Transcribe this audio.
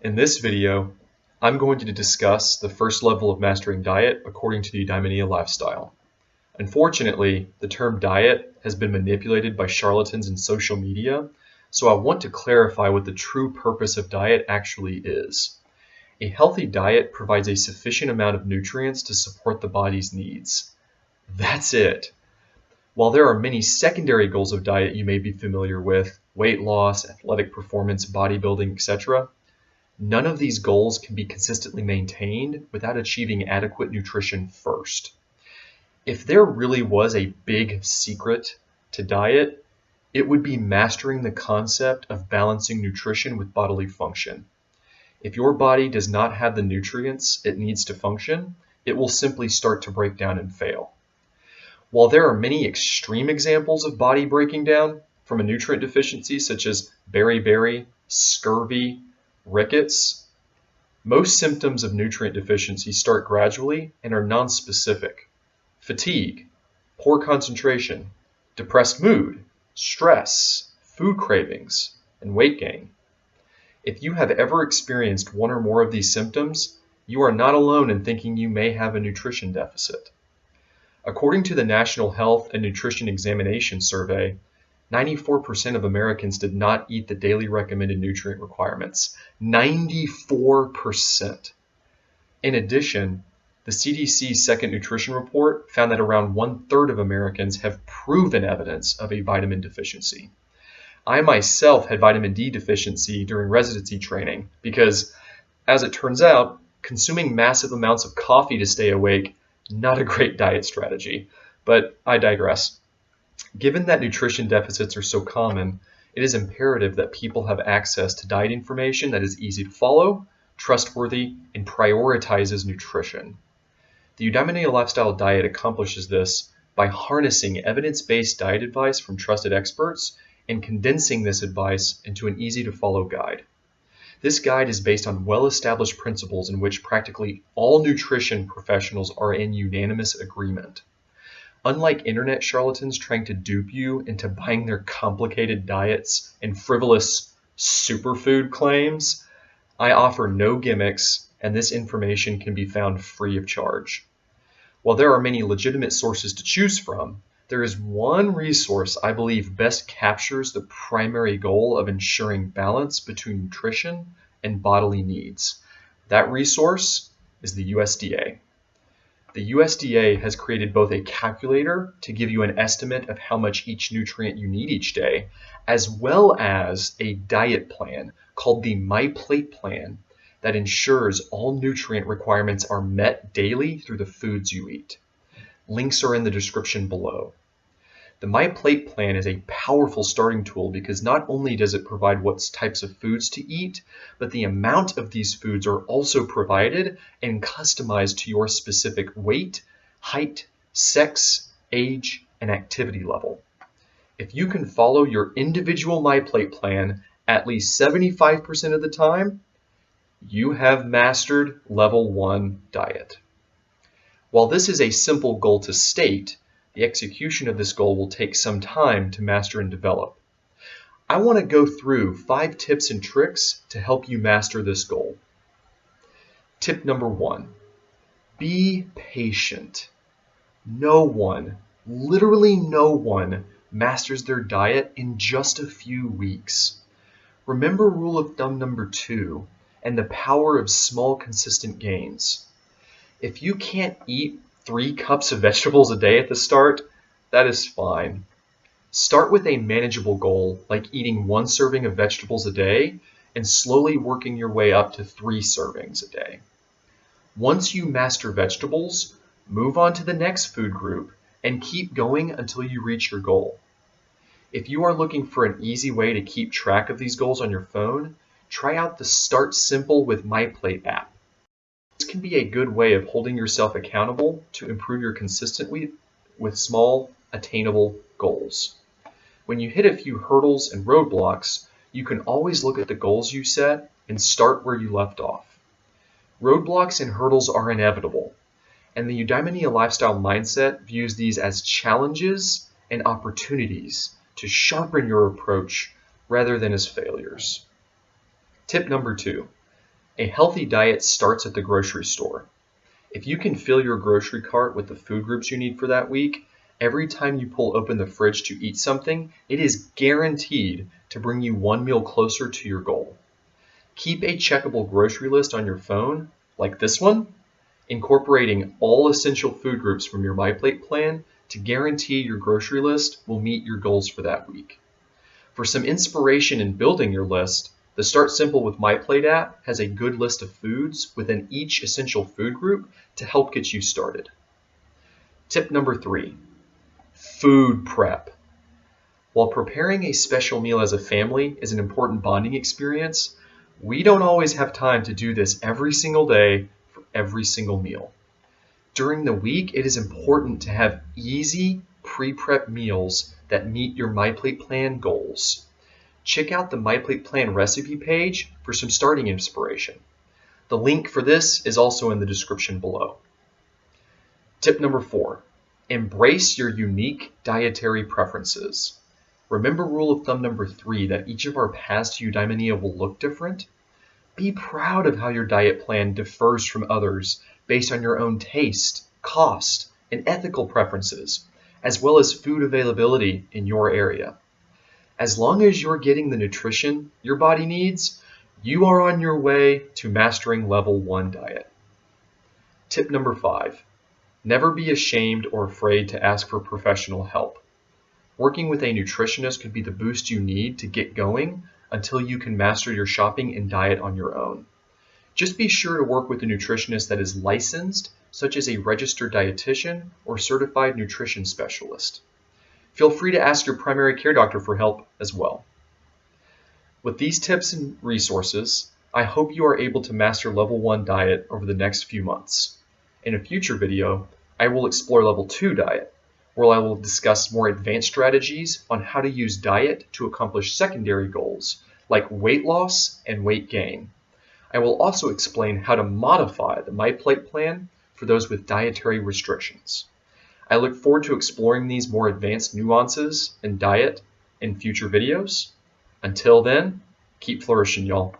In this video, I'm going to discuss the first level of mastering diet according to the Eudaimonia Lifestyle. Unfortunately, the term diet has been manipulated by charlatans in social media, so I want to clarify what the true purpose of diet actually is. A healthy diet provides a sufficient amount of nutrients to support the body's needs. That's it. While there are many secondary goals of diet you may be familiar with, weight loss, athletic performance, bodybuilding, etc., none of these goals can be consistently maintained without achieving adequate nutrition first. If there really was a big secret to diet, it would be mastering the concept of balancing nutrition with bodily function. If your body does not have the nutrients it needs to function, it will simply start to break down and fail. While there are many extreme examples of body breaking down from a nutrient deficiency such as beriberi, scurvy, rickets, most symptoms of nutrient deficiency start gradually and are nonspecific. Fatigue, poor concentration, depressed mood, stress, food cravings, and weight gain. If you have ever experienced one or more of these symptoms, you are not alone in thinking you may have a nutrition deficit. According to the National Health and Nutrition Examination Survey, 94% of Americans did not eat the daily recommended nutrient requirements. 94%. In addition, the CDC's second nutrition report found that around 1/3 of Americans have proven evidence of a vitamin deficiency. I myself had vitamin D deficiency during residency training because, as it turns out, consuming massive amounts of coffee to stay awake, not a great diet strategy, but I digress. Given that nutrition deficits are so common, it is imperative that people have access to diet information that is easy to follow, trustworthy, and prioritizes nutrition. The Eudaimonia Lifestyle diet accomplishes this by harnessing evidence-based diet advice from trusted experts and condensing this advice into an easy-to-follow guide. This guide is based on well-established principles in which practically all nutrition professionals are in unanimous agreement. Unlike internet charlatans trying to dupe you into buying their complicated diets and frivolous superfood claims, I offer no gimmicks, and this information can be found free of charge. While there are many legitimate sources to choose from, there is one resource I believe best captures the primary goal of ensuring balance between nutrition and bodily needs. That resource is the USDA. The USDA has created both a calculator to give you an estimate of how much each nutrient you need each day, as well as a diet plan called the MyPlate Plan that ensures all nutrient requirements are met daily through the foods you eat. Links are in the description below. The MyPlate Plan is a powerful starting tool because not only does it provide what types of foods to eat, but the amount of these foods are also provided and customized to your specific weight, height, sex, age, and activity level. If you can follow your individual MyPlate Plan at least 75% of the time, you have mastered level 1 diet. While this is a simple goal to state, the execution of this goal will take some time to master and develop. I want to go through 5 tips and tricks to help you master this goal. Tip number 1, be patient. No one, literally no one, masters their diet in just a few weeks. Remember rule of thumb number 2 and the power of small consistent gains. If you can't eat 3 cups of vegetables a day at the start, that is fine. Start with a manageable goal like eating 1 serving of vegetables a day and slowly working your way up to 3 servings a day. Once you master vegetables, move on to the next food group and keep going until you reach your goal. If you are looking for an easy way to keep track of these goals on your phone, try out the Start Simple with MyPlate app. This can be a good way of holding yourself accountable to improve your consistency with small, attainable goals. When you hit a few hurdles and roadblocks, you can always look at the goals you set and start where you left off. Roadblocks and hurdles are inevitable, and the Eudaimonia Lifestyle mindset views these as challenges and opportunities to sharpen your approach rather than as failures. Tip number 2. A healthy diet starts at the grocery store. If you can fill your grocery cart with the food groups you need for that week, every time you pull open the fridge to eat something, it is guaranteed to bring you one meal closer to your goal. Keep a checkable grocery list on your phone, like this one, incorporating all essential food groups from your MyPlate plan to guarantee your grocery list will meet your goals for that week. For some inspiration in building your list, the Start Simple with MyPlate app has a good list of foods within each essential food group to help get you started. Tip number 3, food prep. While preparing a special meal as a family is an important bonding experience, we don't always have time to do this every single day for every single meal. During the week, it is important to have easy, pre-prep meals that meet your MyPlate Plan goals. Check out the MyPlate Plan recipe page for some starting inspiration. The link for this is also in the description below. Tip number 4, embrace your unique dietary preferences. Remember rule of thumb number 3 that each of our paths to eudaimonia will look different? Be proud of how your diet plan differs from others based on your own taste, cost, and ethical preferences, as well as food availability in your area. As long as you're getting the nutrition your body needs, you are on your way to mastering level 1 diet. Tip number 5, never be ashamed or afraid to ask for professional help. Working with a nutritionist could be the boost you need to get going until you can master your shopping and diet on your own. Just be sure to work with a nutritionist that is licensed, such as a registered dietitian or certified nutrition specialist. Feel free to ask your primary care doctor for help as well. With these tips and resources, I hope you are able to master level 1 diet over the next few months. In a future video, I will explore level 2 diet, where I will discuss more advanced strategies on how to use diet to accomplish secondary goals like weight loss and weight gain. I will also explain how to modify the MyPlate plan for those with dietary restrictions. I look forward to exploring these more advanced nuances in diet in future videos. Until then, keep flourishing, y'all.